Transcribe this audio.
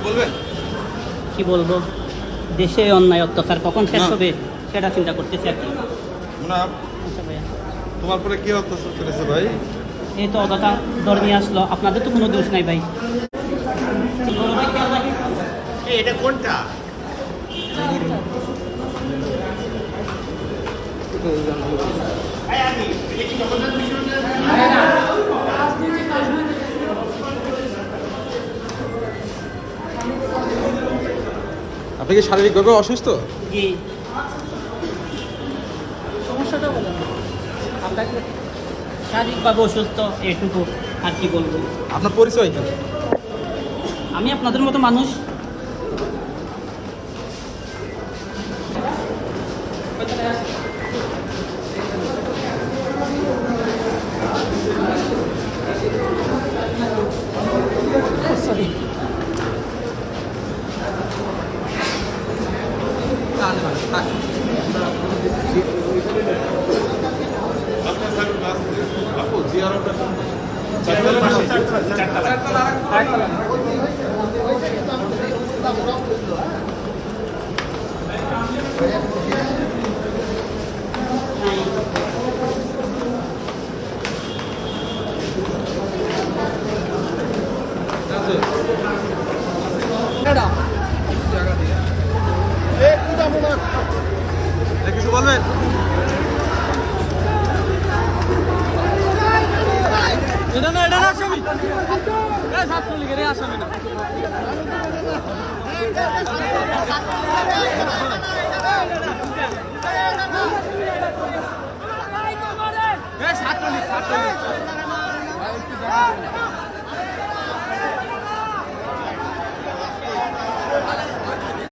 বলবেন? কি বলবো, দেশে অন্যায় অত্যাচার কখন শেষ হবে সেটা চিন্তা করতেছি আর কি। না, আচ্ছা ভাইয়া, তোমার পরে কি অত্যাচার করেছে ভাই? এই তো অযথা দর নিয়ে আসলো, আপনাদের তো কোনো দোষ নাই ভাই। এটা কোনটা? আপনি কি শারীরিকভাবে অসুস্থ? জি, সমস্যাটা বলেন। আপনাকে শারীরিকভাবে অসুস্থ এটুকু, আর কি বলবো। আপনার পরিচয় কি? আমি আপনাদের মতো মানুষ। সরি, কিছু বলবেন? এটা না আসামি, ছাত্রলীগের আসামি না। ছাত্রলীগ